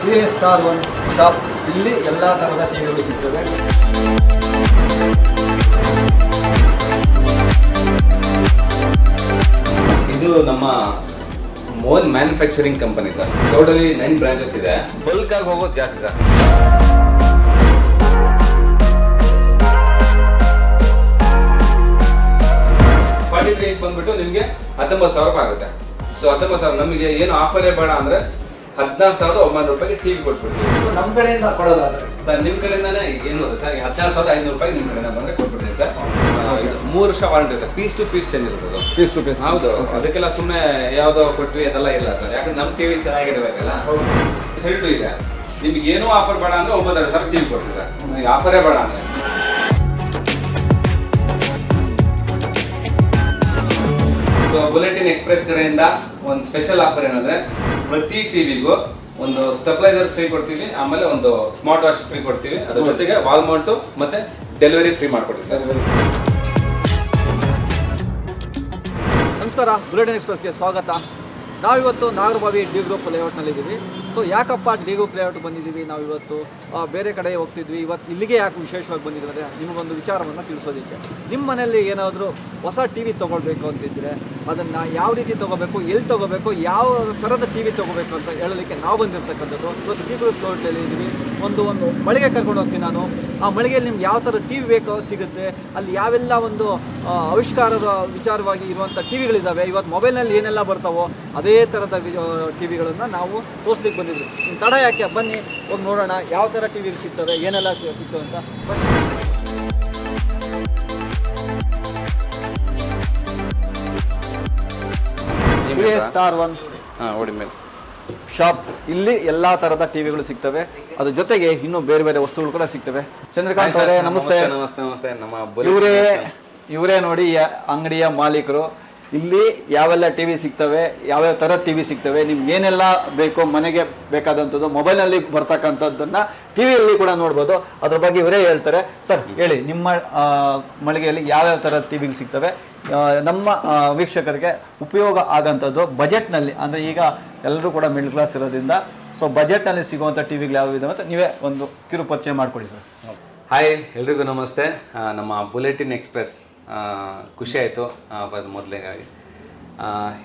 ಇದೇ star one shop. ಇಲ್ಲಿ ಎಲ್ಲ ಥರದ ಟಿವಿಗಳು ಸಿಗ್ತವೆ. ಇದು ನಮ್ಮ own manufacturing company sir. Totally 9 branches ಇದೆ. ಬಲ್ಕ್ ಆಗಿ ಹೋಗೋದು ಜಾಸ್ತಿ ಸರ್. 43 ಇಂಚ್ ಬಂದ್ಬಿಟ್ಟು ನಿಮಗೆ 19,000 ರೂಪಾಯಿ ಆಗುತ್ತೆ. ಸೊ 19,000 ನಮಗೆ ಏನು ಆಫರೇ ಬೇಡ ಅಂದ್ರೆ 14,900 ರೂಪಾಯಿಗೆ ಟಿವಿ ಕೊಟ್ಬಿಡ್ತೀವಿ. ನಮ್ಮ ಕಡೆಯಿಂದ ಕೊಡೋದಾದ್ರೆ ಸರ್ ನಿಮ್ಮ ಕಡೆಯಿಂದಾನೆ ಏನು ಸರ್ 14,500 ರೂಪಾಯಿ ನಿಮ್ಮ ಕಡೆಯಿಂದ ಬಂದರೆ ಕೊಟ್ಬಿಡ್ತೀನಿ ಸರ್. 3 ವರ್ಷ ವಾರಂಟಿ ಇರುತ್ತೆ. ಪೀಸ್ ಟು ಪೀಸ್ ಚೇಂಜ್ ಇರ್ತದೆ. Piece to piece. ಹೌದು, ಅದಕ್ಕೆಲ್ಲ ಸುಮ್ಮನೆ ಯಾವುದೋ ಕೊಟ್ವಿ ಅದೆಲ್ಲ ಇಲ್ಲ ಸರ್. ಯಾಕಂದ್ರೆ ನಮ್ಮ ಟಿವಿ ಚೆನ್ನಾಗಿರ್ಬೇಕಲ್ಲ. 32 ಇದೆ. ನಿಮ್ಗೆ ಏನೂ ಆಫರ್ ಬೇಡ ಅಂದ್ರೆ 9,000 ಟಿವಿ ಕೊಡ್ತೀವಿ ಸರ್. ನನಗೆ ಆಫರೇ ಬೇಡ ಅಂದ್ರೆ. ಸೊ ಬುಲೆಟಿನ್ ಎಕ್ಸ್ಪ್ರೆಸ್ ಕಡೆಯಿಂದ ಒಂದು ಸ್ಪೆಷಲ್ ಆಫರ್ ಏನಂದ್ರೆ ಪ್ರತಿ ಟಿವಿಗೂ ಒಂದು ಸ್ಟೆಬಿಲೈಸರ್ ಫ್ರೀ ಕೊಡ್ತೀವಿ, ಆಮೇಲೆ ಒಂದು ಸ್ಮಾರ್ಟ್ ವಾಚ್ ಫ್ರೀ ಕೊಡ್ತೀವಿ, ಅದ್ರ ಜೊತೆಗೆ ವಾಲ್ ಮೌಂಟು ಮತ್ತೆ ಡೆಲಿವರಿ ಫ್ರೀ ಮಾಡ್ಕೊಡ್ತೀವಿ ಸರ್. ನಮಸ್ಕಾರ, ಬುಲೆಟಿನ್ ಎಕ್ಸ್ಪ್ರೆಸ್ಗೆ ಸ್ವಾಗತ. ನಾವಿವತ್ತು ನಾಗರಬಾವಿ ಡಿ ಗ್ರೂಪ್ ಲೇಔಟ್ನಲ್ಲಿದ್ದೀವಿ. ಸೊ ಯಾಕಪ್ಪ ಡಿ ಗ್ರೂಪ್ ಲೇಔಟ್ ಬಂದಿದ್ದೀವಿ? ನಾವಿವತ್ತು ಬೇರೆ ಕಡೆ ಹೋಗ್ತಿದ್ವಿ. ಇವತ್ತು ಇಲ್ಲಿಗೆ ಯಾಕೆ ವಿಶೇಷವಾಗಿ ಬಂದಿದ್ದೀವಿ ಅಂದರೆ ನಿಮಗೊಂದು ವಿಚಾರವನ್ನು ತಿಳಿಸೋದಕ್ಕೆ. ನಿಮ್ಮ ಮನೆಯಲ್ಲಿ ಏನಾದರೂ ಹೊಸ ಟಿ ವಿ ತೊಗೊಳ್ಬೇಕು ಅಂತಿದ್ದರೆ ಅದನ್ನು ಯಾವ ರೀತಿ ತೊಗೋಬೇಕು, ಎಲ್ಲಿ ತೊಗೋಬೇಕು, ಯಾವ ಥರದ ಟಿ ವಿ ತೊಗೋಬೇಕು ಅಂತ ಹೇಳಲಿಕ್ಕೆ ನಾವು ಬಂದಿರ್ತಕ್ಕಂಥದ್ದು. ಇವತ್ತು ಡಿ ಗ್ರೂಪ್ ಲೇಔಟಲ್ಲಿ ಇದ್ದೀವಿ. ಒಂದು ಮಳಿಗೆ ಕರ್ಕೊಂಡು ಹೋಗ್ತೀನಿ ನಾನು. ಆ ಮಳಿಗೆಯಲ್ಲಿ ನಿಮ್ಗೆ ಯಾವ ಥರ ಟಿ ವಿ ಬೇಕೋ ಸಿಗುತ್ತೆ. ಅಲ್ಲಿ ಯಾವೆಲ್ಲ ಒಂದು ಆವಿಷ್ಕಾರದ ವಿಚಾರವಾಗಿ ಇರುವಂಥ ಟಿ ವಿಗಳಿದ್ದಾವೆ. ಇವತ್ತು ಮೊಬೈಲ್ನಲ್ಲಿ ಏನೆಲ್ಲ ಬರ್ತಾವೋ ಅದೇ ಥರದ ಟಿ ವಿಗಳನ್ನು ನಾವು ತೋರಿಸ್ಲಿಕ್ಕೆ ಬಂದಿದ್ವಿ. ತಡ ಯಾಕೆ, ಬನ್ನಿ ಹೋಗಿ ನೋಡೋಣ ಯಾವ ಥರ ಟಿ ವಿಗಳು ಸಿಗ್ತವೆ, ಏನೆಲ್ಲ ಸಿಗ್ತವೆ ಅಂತ. ಬನ್ನಿ. Star one shop. ಇಲ್ಲಿ ಎಲ್ಲಾ ತರದ ಟಿವಿಗಳು ಸಿಗ್ತವೆ. ಅದ್ರ ಜೊತೆಗೆ ಇನ್ನೂ ಬೇರೆ ಬೇರೆ ವಸ್ತುಗಳು ಕೂಡ ಸಿಗ್ತವೆ. ಚಂದ್ರಕಾಂತ್ ಅವರೇ ನಮಸ್ತೆ. ನಮಸ್ತೆ. ಇವರೇ ನೋಡಿ ಅಂಗಡಿಯ ಮಾಲೀಕರು. ಇಲ್ಲಿ ಯಾವೆಲ್ಲ ಟಿವಿ ಸಿಗ್ತವೆ, ಯಾವ್ಯಾವ ಥರ ಟಿವಿ ಸಿಗ್ತವೆ, ನಿಮ್ಗೆ ಏನೆಲ್ಲ ಬೇಕೋ ಮನೆಗೆ ಬೇಕಾದಂಥದ್ದು ಮೊಬೈಲ್ನಲ್ಲಿ ಬರ್ತಕ್ಕಂಥದ್ದನ್ನು ಟಿವಿಯಲ್ಲಿ ಕೂಡ ನೋಡ್ಬೋದು. ಅದ್ರ ಬಗ್ಗೆ ಇವರೇ ಹೇಳ್ತಾರೆ. ಸರ್ ಹೇಳಿ, ನಿಮ್ಮ ಮಳಿಗೆಯಲ್ಲಿ ಯಾವ್ಯಾವ ಥರ ಟಿವಿಗಳು ಸಿಗ್ತವೆ, ನಮ್ಮ ವೀಕ್ಷಕರಿಗೆ ಉಪಯೋಗ ಆಗೋಂಥದ್ದು ಬಜೆಟ್ನಲ್ಲಿ, ಅಂದರೆ ಈಗ ಎಲ್ಲರೂ ಕೂಡ ಮಿಡ್ಲ್ ಕ್ಲಾಸ್ ಇರೋದ್ರಿಂದ ಸೊ ಬಜೆಟ್ನಲ್ಲಿ ಸಿಗುವಂಥ ಟಿವಿಗಳು ಯಾವಿದೆ ಅಂತ ನೀವೇ ಒಂದು ಕಿರು ಪರಿಚಯ ಮಾಡಿಕೊಡಿ ಸರ್. ಹಾಯ್, ಎಲ್ರಿಗೂ ನಮಸ್ತೆ. ನಮ್ಮ ಬುಲೆಟಿನ್ ಎಕ್ಸ್ಪ್ರೆಸ್ ಖುಷಿ ಆಯಿತು ಫಸ್ಟ್ ಮೊದಲಿಗಾಗಿ.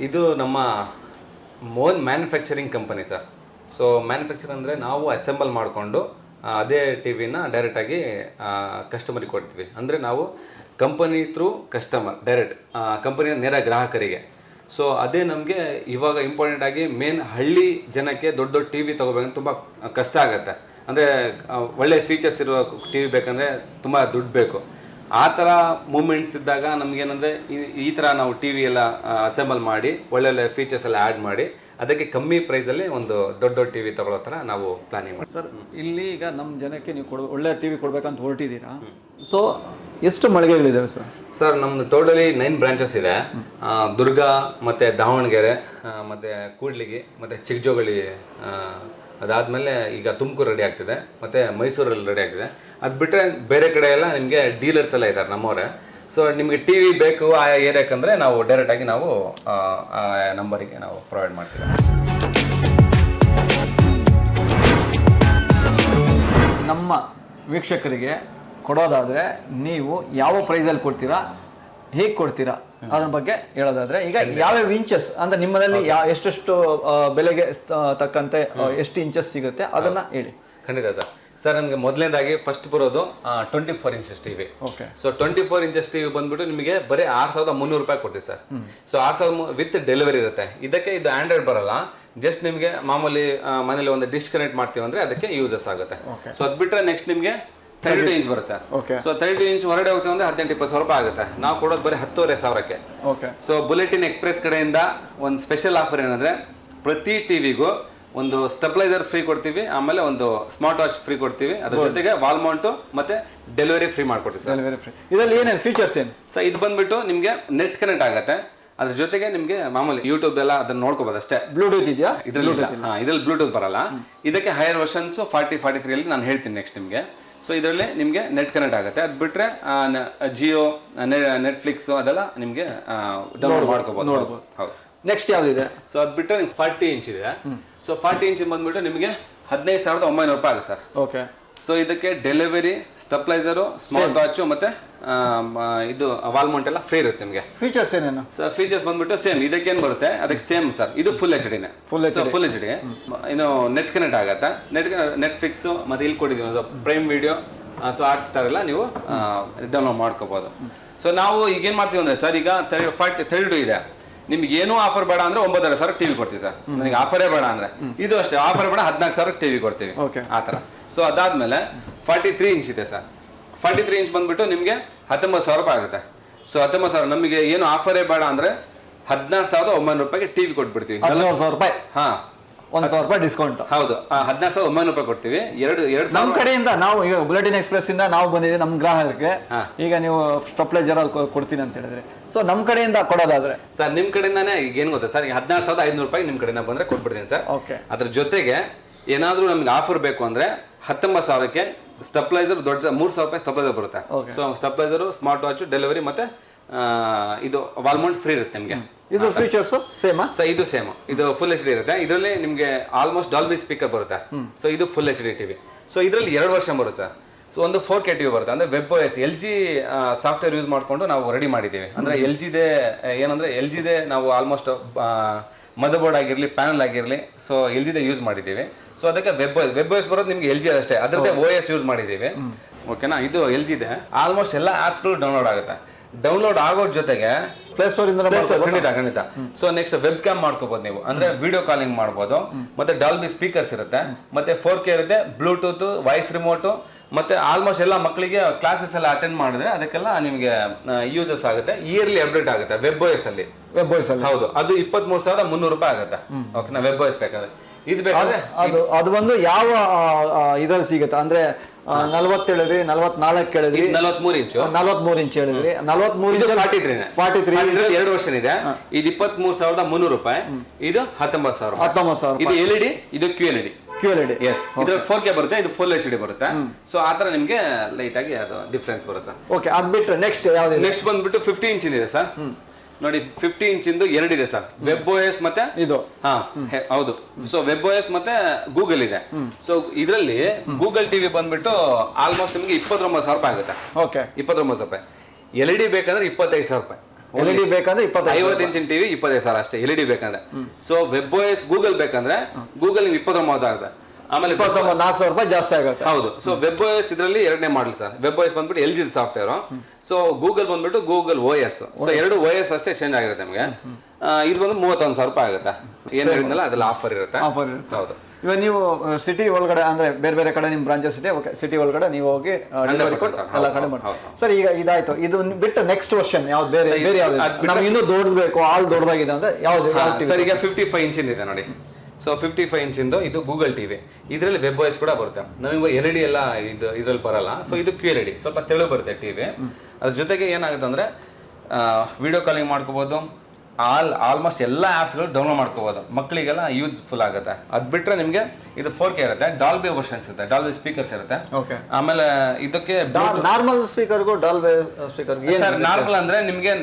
ಇದು ನಮ್ಮ own manufacturing company sir. So manufacture ಅಂದರೆ ನಾವು ಅಸೆಂಬಲ್ ಮಾಡಿಕೊಂಡು ಅದೇ ಟಿ ವಿನ ಡೈರೆಕ್ಟಾಗಿ ಕಸ್ಟಮರಿಗೆ ಕೊಡ್ತೀವಿ. ಅಂದರೆ ನಾವು ಕಂಪನಿ ಥ್ರೂ ಕಸ್ಟಮರ್, ಡೈರೆಕ್ಟ್ ಕಂಪನಿಯ ನೇರ ಗ್ರಾಹಕರಿಗೆ. ಸೊ ಅದೇ ನಮಗೆ ಇವಾಗ ಇಂಪಾರ್ಟೆಂಟ್ ಆಗಿ ಮೇನ್ ಹಳ್ಳಿ ಜನಕ್ಕೆ ದೊಡ್ಡ ದೊಡ್ಡ ಟಿ ವಿ ತೊಗೋಬೇಕಂದ್ರೆ ತುಂಬ ಕಷ್ಟ ಆಗುತ್ತೆ. ಅಂದರೆ ಒಳ್ಳೆ ಫೀಚರ್ಸ್ ಇರುವ ಟಿ ವಿ ಬೇಕಂದರೆ ತುಂಬ ದುಡ್ಡು ಬೇಕು. ಆ ಥರ ಮೂಮೆಂಟ್ಸ್ ಇದ್ದಾಗ ನಮಗೇನಂದರೆ ಈ ಥರ ನಾವು ಟಿ ವಿ ಎಲ್ಲ ಅಸೆಂಬಲ್ ಮಾಡಿ ಒಳ್ಳೊಳ್ಳೆ ಫೀಚರ್ಸ್ ಎಲ್ಲ ಆ್ಯಡ್ ಮಾಡಿ ಅದಕ್ಕೆ ಕಮ್ಮಿ ಪ್ರೈಸಲ್ಲಿ ಒಂದು ದೊಡ್ಡ ದೊಡ್ಡ ಟಿ ವಿ ತೊಗೊಳ್ಳೋ ಥರ ನಾವು ಪ್ಲಾನಿಂಗ್ ಮಾಡಿ. ಸರ್ ಇಲ್ಲಿ ಈಗ ನಮ್ಮ ಜನಕ್ಕೆ ನೀವು ಒಳ್ಳೆ ಟಿ ವಿ ಕೊಡ್ಬೇಕಂತ ಹೊರಟಿದ್ದೀರಾ. ಸೊ ಎಷ್ಟು ಮಳಿಗೆಗಳಿದ್ದಾವೆ ಸರ್? ಸರ್ ನಮ್ಮದು ಟೋಟಲಿ 9 ಬ್ರಾಂಚಸ್ ಇದೆ. ದುರ್ಗ ಮತ್ತು ದಾವಣಗೆರೆ ಮತ್ತು ಕೂಡ್ಲಿಗಿ ಮತ್ತು ಚಿಕ್ಕಜೋಗಳಿ, ಅದಾದಮೇಲೆ ಈಗ ತುಮಕೂರು ರೆಡಿ ಆಗ್ತಿದೆ, ಮತ್ತು ಮೈಸೂರಲ್ಲಿ ರೆಡಿ ಆಗ್ತಿದೆ. ಅದು ಬಿಟ್ಟರೆ ಬೇರೆ ಕಡೆ ಎಲ್ಲ ನಿಮಗೆ ಡೀಲರ್ಸ್ ಎಲ್ಲ ಇದ್ದಾರೆ ನಮ್ಮವರೇ. ಸೊ ನಿಮಗೆ ಟಿ ವಿ ಬೇಕು ಆ ಏರಿಯಾಕಂದರೆ ನಾವು ಡೈರೆಕ್ಟಾಗಿ ನಾವು ಆ ನಂಬರಿಗೆ ನಾವು ಪ್ರೊವೈಡ್ ಮಾಡ್ತೀವಿ. ನಮ್ಮ ವೀಕ್ಷಕರಿಗೆ ಕೊಡೋದಾದರೆ ನೀವು ಯಾವ ಪ್ರೈಸಲ್ಲಿ ಕೊಡ್ತೀರಾ, ಹೇಗೆ ಕೊಡ್ತೀರಾ ಅದ್ರ ಬಗ್ಗೆ ಹೇಳೋದಾದ್ರೆ, ಈಗ ಯಾವ್ಯಾವ ಇಂಚಸ್ ಅಂದರೆ ನಿಮ್ಮಲ್ಲಿ ಎಷ್ಟೆಷ್ಟು ಬೆಲೆಗೆ ತಕ್ಕಂತೆ ಎಷ್ಟು ಇಂಚಸ್ ಸಿಗುತ್ತೆ ಅದನ್ನ ಹೇಳಿ. ಖಂಡಿತ ಸರ್ ನಮಗೆ ಮೊದಲನೇದಾಗಿ ಫಸ್ಟ್ ಬರೋದು 24 inches T V. Okay. So 24 inches T V ಬಂದ್ಬಿಟ್ಟು ನಿಮಗೆ ಬರೀ 6,300 ರೂಪಾಯಿ ಕೊಡ್ತೀವಿ ಸರ್. ಸೊ 6,000 ವಿತ್ ಡೆಲಿವರಿ ಇರುತ್ತೆ. ಇದಕ್ಕೆ ಇದು ಆಂಡ್ರಾಯ್ಡ್ ಬರಲ್ಲ. ಜಸ್ಟ್ ನಿಮಗೆ ಮಾಮೂಲಿ ಮನೇಲಿ ಒಂದು ಡಿಶ್ ಕನೆಕ್ಟ್ ಮಾಡ್ತೀವಿ ಅಂದರೆ ಅದಕ್ಕೆ ಯೂಸಸ್ ಆಗುತ್ತೆ. ಸೊ ಅದು ಬಿಟ್ಟರೆ ನೆಕ್ಸ್ಟ್ ನಿಮಗೆ 32 ಇಂಚ್ ಬರುತ್ತೆ ಸರ್. ಸೊ 32 ಇಂಚ್ ಹೊರಗಡೆ ಹೋಗ್ತೀವಿ ಅಂದರೆ 18-20 ರೂಪಾಯಿ ಆಗುತ್ತೆ. ನಾವು ಕೊಡೋದು ಬರೀ 10,500ಕ್ಕೆ. ಓಕೆ. ಸೊ ಬುಲೆಟಿನ್ ಎಕ್ಸ್ಪ್ರೆಸ್ ಕಡೆಯಿಂದ ಒಂದು ಸ್ಪೆಷಲ್ ಆಫರ್ ಏನಂದರೆ ಪ್ರತಿ ಟಿವಿಗೂ ಒಂದು ಸ್ಟೆಬಿಲೈಸರ್ ಫ್ರೀ ಕೊಡ್ತೀವಿ, ಆಮೇಲೆ ಒಂದು ಸ್ಮಾರ್ಟ್ ವಾಚ್ ಫ್ರೀ ಕೊಡ್ತೀವಿ, ಅದ್ರ ಜೊತೆಗೆ ವಾಲ್ ಮೌಂಟು ಮತ್ತೆ ಡೆಲಿವರಿ ಫ್ರೀ ಮಾಡ್ಕೊಡ್ತೀವಿ ಸರ್. Delivery free. ಇದರಲ್ಲಿ ಏನೇನು ಫೀಚರ್ಸ್ ಏನು ಸರ್? ಇದು ಬಂದ್ಬಿಟ್ಟು ನಿಮಗೆ ನೆಟ್ ಕನೆಕ್ಟ್ ಆಗುತ್ತೆ. ಅದ್ರ ಜೊತೆಗೆ ನಿಮಗೆ ಮಾಮೂಲಿ ಯೂಟ್ಯೂಬ್ ಎಲ್ಲ ಅದನ್ನ ನೋಡ್ಕೋಬಹುದು ಅಷ್ಟೇ. ಬ್ಲೂಟೂತ್ ಇದೆಯಾ ಇದ್ರಲ್ಲಿ ಬ್ಲೂಟೂತ್ ಬರಲ್ಲ. ಇದಕ್ಕೆ ಹೈಯರ್ ವರ್ಷನ್ಸ್ 40-43 ಅಲ್ಲಿ ನಾನು ಹೇಳ್ತೀನಿ ನೆಕ್ಸ್ಟ್ ನಿಮಗೆ. ಸೊ ಇದರಲ್ಲಿ ನಿಮಗೆ ನೆಟ್ ಕನೆಕ್ಟ್ ಆಗುತ್ತೆ. ಅದು ಬಿಟ್ಟರೆ ಜಿಯೋ, ನೆಟ್ಫ್ಲಿಕ್ಸ್ ಅದೆಲ್ಲ ನಿಮಗೆ ಡೌನ್ಲೋಡ್ ಮಾಡ್ಕೋಬಹುದು. ಹೌದು. ನೆಕ್ಸ್ಟ್ ಯಾವುದಿದೆ? ಸೊ ಅದು ಬಿಟ್ಟರೆ ನಿಮ್ಗೆ 40 ಇಂಚ್ ಇದೆ. ಸೊ 40 ಇಂಚ್ ಬಂದ್ಬಿಟ್ಟು ನಿಮಗೆ 15,900 ರೂಪಾಯಿ ಆಗುತ್ತೆ ಸರ್. ಓಕೆ. ಸೊ ಇದಕ್ಕೆ ಡೆಲಿವರಿ, ಸ್ಟೆಪ್ಲೈಸರು, ಸ್ಮಾರ್ಟ್ ವಾಚು ಮತ್ತೆ ಇದು ವಾಲ್ ಮೌಂಟ್ ಎಲ್ಲ ಫ್ರೀ ಇರುತ್ತೆ ನಿಮಗೆ. ಫೀಚರ್ಸ್ ಏನೇನು ಸರ್? ಫೀಚರ್ಸ್ ಬಂದ್ಬಿಟ್ಟು ಸೇಮ್ ಇದಕ್ಕೆ ಏನು ಬರುತ್ತೆ ಅದಕ್ಕೆ ಸೇಮ್ ಸರ್. ಇದು ಫುಲ್ ಎಚ್ ಡಿನೇ. Full H D. ಇನ್ನು ನೆಟ್ ಕನೆಕ್ಟ್ ಆಗುತ್ತೆ. ನೆಟ್ ಫಿಕ್ಸು ಮತ್ತೆ ಇಲ್ಲಿ ಕೊಟ್ಟಿದ್ದೀವಿ prime video, so Hotstar ಎಲ್ಲ ನೀವು ಡೌನ್ಲೋಡ್ ಮಾಡ್ಕೋಬೋದು. ಸೊ ನಾವು ಈಗೇನು ಮಾಡ್ತೀವಿ ಅಂದರೆ ಸರ್, ಈಗ 32 ಇದೆ, ನಿಮ್ಗೆ ಏನೂ ಆಫರ್ ಬೇಡ ಅಂದ್ರೆ 9,500 ಟಿವಿ ಕೊಡ್ತೀವಿ ಸರ್. ನನಗೆ ಆಫರೇ ಬೇಡ ಅಂದ್ರೆ ಇದು ಅಷ್ಟೇ, ಆಫರ್ ಬೇಡ 14,000 ಟಿವಿ ಕೊಡ್ತೀವಿ ಆ ಥರ. ಸೊ ಅದಾದ್ಮೇಲೆ 43 ಇಂಚ್ ಇದೆ ಸರ್. 43 ಇಂಚ್ ಬಂದ್ಬಿಟ್ಟು ನಿಮಗೆ 19,000 ರೂಪಾಯಿ ಆಗುತ್ತೆ. ಸೊ 19,000 ನಮಗೆ ಏನು ಆಫರೇ ಬೇಡ ಅಂದ್ರೆ 16,900 ರೂಪಾಯಿಗೆ ಟಿವಿ ಕೊಟ್ಬಿಡ್ತೀವಿ. 14,000 ರೂಪಾಯಿ. ಹಾ, 1,000 ರೂಪಾಯಿ ಡಿಸ್ಕೌಂಟ್. ಹೌದು, 16,900 ರೂಪಾಯಿ ಕೊಡ್ತೀವಿ. ಎರಡು ನಮ್ಮ ಕಡೆಯಿಂದ ನಾವು ಈಗ ಬುಲೆಟಿನ್ ಎಕ್ಸ್ಪ್ರೆಸ್ ಇಂದ ನಾವು ಬಂದಿದ್ದೀವಿ ನಮ್ಮ ಗ್ರಾಹಕರಿಗೆ. ಈಗ ನೀವು ಸ್ಟೆಪ್ಲೈಸರ್ ಕೊಡ್ತೀನಿ ಅಂತ ಹೇಳಿದ್ರೆ, ಸೊ ನಮ್ಮ ಕಡೆಯಿಂದ ಕೊಡೋದಾದ್ರೆ ಸರ್, ನಿಮ್ ಕಡೆಯಿಂದಾನೇ ಈಗ ಏನು ಗೊತ್ತಾ ಸರ್, ಈಗ 16,500 ರೂಪಾಯಿ ನಿಮ್ ಕಡೆಯಿಂದ ಬಂದ್ರೆ ಕೊಟ್ಬಿಡ್ತೀನಿ ಸರ್. ಓಕೆ. ಅದ್ರ ಜೊತೆಗೆ ಏನಾದ್ರೂ ನಮ್ಗೆ ಆಫರ್ ಬೇಕು ಅಂದ್ರೆ 19,000ಕ್ಕೆ ಸ್ಟೆಪ್ಲೈಸರ್ ದೊಡ್ಡ 3,000 ರೂಪಾಯಿ ಸ್ಟೆಪ್ಲೈಸರ್ ಬರುತ್ತೆ. ಸೊ ಸ್ಟೆಪ್ಲೈಸರು, ಸ್ಮಾರ್ಟ್ ವಾಚ್, ಡೆಲಿವರಿ ಮತ್ತೆ ಇದು ವಾಲ್ ಮೌಂಟ್ ಫ್ರೀ ಇರುತ್ತೆ ನಿಮಗೆ. ಇದು ಫೀಚರ್ಸ್ ಸೇಮಾ ಸರ್? ಇದು ಸೇಮ್. ಇದು ಫುಲ್ ಎಚ್ ಡಿ ಇರುತ್ತೆ. ಇದರಲ್ಲಿ ನಿಮಗೆ ಆಲ್ಮೋಸ್ಟ್ ಡಾಲ್ಬಿ ಸ್ಪೀಕರ್ ಬರುತ್ತೆ. ಸೊ ಇದು full H D TV. So ಇದರಲ್ಲಿ 2 ವರ್ಷ ಬರುತ್ತೆ ಸರ್. ಸೊ ಒಂದು 4K ಟಿವಿ ಬರುತ್ತೆ. ಅಂದರೆ web OS LG software use ಮಾಡಿಕೊಂಡು ನಾವು ರೆಡಿ ಮಾಡಿದ್ದೀವಿ. ಅಂದರೆ LGದೇ ಏನಂದರೆ LGದೇ ನಾವು ಆಲ್ಮೋಸ್ಟ್ ಮದರ್ ಬೋರ್ಡ್ ಆಗಿರಲಿ, ಪ್ಯಾನಲ್ ಆಗಿರಲಿ, ಸೊ LGದೇ ಯೂಸ್ ಮಾಡಿದ್ದೀವಿ. ಸೊ ಅದಕ್ಕೆ ವೆಬ್ OS ಬರೋದು ನಿಮಗೆ LG ಅಷ್ಟೇ, ಅದರದ್ದೇ OS ಯೂಸ್ ಮಾಡಿದ್ದೀವಿ. ಓಕೆನಾ? ಇದು LGದೇ ಆಲ್ಮೋಸ್ಟ್ ಎಲ್ಲ ಆ್ಯಪ್ಸ್ಗಳು ಡೌನ್ಲೋಡ್ ಆಗುತ್ತೆ. ಡೌನ್ಲೋಡ್ ಆಗೋದ್ರ ಜೊತೆಗೆ ಪ್ಲೇಸ್ಟೋರ್ ಇಂದ ಖಂಡಿತ. ಸೊ ನೆಕ್ಸ್ಟ್ ವೆಬ್ ಕ್ಯಾಮ್ ಮಾಡ್ಕೋಬಹುದು ನೀವು, ಅಂದ್ರೆ ವಿಡಿಯೋ ಕಾಲಿಂಗ್ ಮಾಡ್ಬೋದು. ಮತ್ತೆ ಡಾಲ್ಬಿ ಸ್ಪೀಕರ್ಸ್ ಇರುತ್ತೆ, ಮತ್ತೆ 4K ಇರುತ್ತೆ, ಬ್ಲೂಟೂತ್, ವಾಯ್ಸ್ ರಿಮೋಟು, ಮತ್ತೆ ಆಲ್ಮೋಸ್ಟ್ ಎಲ್ಲ ಮಕ್ಕಳಿಗೆ ಕ್ಲಾಸಸ್ ಎಲ್ಲ ಅಟೆಂಡ್ ಮಾಡಿದ್ರೆ ಅದಕ್ಕೆಲ್ಲ ನಿಮಗೆ ಯೂಸಸ್ ಆಗುತ್ತೆ. ಇಯರ್ಲಿ ಅಪ್ಡೇಟ್ ಆಗುತ್ತೆ ವೆಬ್ OS ಅಲ್ಲಿ. ಹೌದು, ಅದು 23,300 ರೂಪಾಯಿ ಆಗುತ್ತೆ. ಓಕೆನಾ? ವೆಬ್ OS ಬೇಕಾದ್ರೆ. ಇದು ಬೇಕಾದ್ರೆ ಅದು ಒಂದು ಯಾವ ಇದ್ರಲ್ಲಿ ಸಿಗುತ್ತೆ ಅಂದ್ರೆ 40 ಹೇಳಿದ್ರಿ, 44 ಹೇಳಿದ್ರಿ, 43 ಇಂಚು, 43 ಇಂಚ್ ಹೇಳಿದ್ರಿ, 43 ಇಂಚ್ 43 2 ವರ್ಷನ್ ಇದೆ. ಇದು 23,300 ರೂಪಾಯಿ, ಇದು 19,000. ಇದು LED, ಇದು QLED. ಎಸ್, ಇದ್ರಲ್ಲಿ 4K ಬರುತ್ತೆ, ಇದು ಫುಲ್ HD ಬರುತ್ತೆ. ಸೊ ಆ ತರ ನಿಮ್ಗೆ ಲೈಟ್ ಆಗಿ ಅದು ಡಿಫ್ರೆನ್ಸ್ ಬರುತ್ತೆ ಸರ್. ಓಕೆ. ಅದ್ ಬಿಟ್ಟು ನೆಕ್ಸ್ಟ್ ಯಾವ್ದು? ನೆಕ್ಸ್ಟ್ ಬಂದ್ಬಿಟ್ಟು 50 ಇಂಚ್ ಇದೆ ಸರ್. ನೋಡಿ, 50 ಇಂಚಿಂದು 2 ಇದೆ ಸರ್. ವೆಬ್ OS ಮತ್ತೆ ಇದು. ಹಾ ಹೌದು. ಸೊ ವೆಬ್ OS ಮತ್ತೆ ಗೂಗಲ್ ಇದೆ. ಸೊ ಇದರಲ್ಲಿ ಗೂಗಲ್ ಟಿವಿ ಬಂದ್ಬಿಟ್ಟು ಆಲ್ಮೋಸ್ಟ್ ನಿಮಗೆ 29,000 ರೂಪಾಯಿ ಆಗುತ್ತೆ. ಓಕೆ. 29,000 ರೂಪಾಯಿ. LED ಬೇಕಂದ್ರೆ 25,000 ರೂಪಾಯಿ. LED ಬೇಕಂದ್ರೆ 50 ಇಂಚಿನ ಟಿವಿ 25,000 ಅಷ್ಟೇ LED ಬೇಕಂದ್ರೆ. ಸೊ ವೆಬ್ OS ಗೂಗಲ್ ಬೇಕಂದ್ರೆ ಗೂಗಲ್ 29,000 ಆಗುತ್ತೆ. ಆಮೇಲೆ 4,000 ರೂಪಾಯಿ ಜಾಸ್ತಿ ಆಗುತ್ತೆ. ಹೌದು. ಸೊ ವೆಬ್ OS ಇದರಲ್ಲಿ 2ನೇ ಮಾಡಲ್ ಸರ್. ವೆಬ್ OS ಬಂದ್ಬಿಟ್ಟು LG ಸಾಫ್ಟ್ವೇರ್. ಸೊ ಗೂಗಲ್ ಬಂದ್ಬಿಟ್ಟು ಗೂಗಲ್ OS. ಸೊ 2 OS ಅಷ್ಟೇ ಚೇಂಜ್ ಆಗಿರುತ್ತೆ ನಿಮಗೆ. ಇದು ಬಂದು 31,000 ರೂಪಾಯಿ ಆಗುತ್ತೆ. ಏನ್ ಹೇಳಿದ್ನಲ್ಲ ಅದೆಲ್ಲ ಆಫರ್ ಇರುತ್ತೆ. ಹೌದು. ಇವಾಗ ನೀವು ಸಿಟಿ ಒಳಗಡೆ ಅಂದ್ರೆ ಬೇರೆ ಬೇರೆ ಕಡೆ ನಿಮ್ ಬ್ರಾಂಚಸ್ ಇದೆ. ಓಕೆ. ಸಿಟಿ ಒಳಗಡೆ ನೀವು ಹೋಗಿ ಎಲ್ಲ ಕಡೆ ಮಾಡಿ ಸರ್. ಈಗ ಇದಾಯ್ತು. ಇದು ಬಿಟ್ಟು ನೆಕ್ಸ್ಟ್ ವರ್ಷನ್ ಯಾವ್ದು ಬೇರೆ ಯಾವ್ದು ನಮ್ಗೆ ಇನ್ನೂ ದೊಡ್ಡದು ಬೇಕು, ಆಲ್ ದೊಡ್ಡದಾಗಿದೆ ಅಂದ್ರೆ ಯಾವ್ದು? ಸರ್, ಈಗ 55 ಇಂಚಿಂದ ಇದೆ ನೋಡಿ. ಸೊ 55 ಇಂಚಿಂದು ಇದು ಗೂಗಲ್ ಟಿವಿ. ಇದರಲ್ಲಿ ವೆಬ್ OS ಕೂಡ ಬರುತ್ತೆ. ನಮಗೆ LED ಎಲ್ಲ ಇದ್ರಲ್ಲಿ ಬರಲ್ಲ. ಸೊ ಇದು QLED, ಸ್ವಲ್ಪ ತೆಳು ಬರುತ್ತೆ ಟಿವಿ. ಅದ್ರ ಜೊತೆಗೆ ಏನಾಗುತ್ತೆ ಅಂದ್ರೆ ವಿಡಿಯೋ ಕಾಲಿಂಗ್ ಮಾಡ್ಕೋಬಹುದು. ಆಲ್ಮೋಸ್ಟ್ ಎಲ್ಲ ಆ್ಯಪ್ಸ್ಗಳು ಡೌನ್ಲೋಡ್ ಮಾಡ್ಕೋಬಹುದು. ಮಕ್ಕಳಿಗೆಲ್ಲ ಯೂಸ್ಫುಲ್ ಆಗುತ್ತೆ. ಅದು ಬಿಟ್ಟರೆ ನಿಮಗೆ ಇದು 4K ಇರುತ್ತೆ, ಡಾಲ್ಬಿ ವರ್ಷನ್ಸ್ ಇರುತ್ತೆ, ಡಾಲ್ಬಿ ಸ್ಪೀಕರ್ಸ್ ಇರುತ್ತೆ. ಆಮೇಲೆ ಇದಕ್ಕೆ ನಾರ್ಮಲ್ ಸ್ಪೀಕರ್ಗೂ ಡಾಲ್ಬಿ ಸ್ಪೀಕರ್ ನಾರ್ಮಲ್ ಅಂದ್ರೆ ನಿಮಗೆ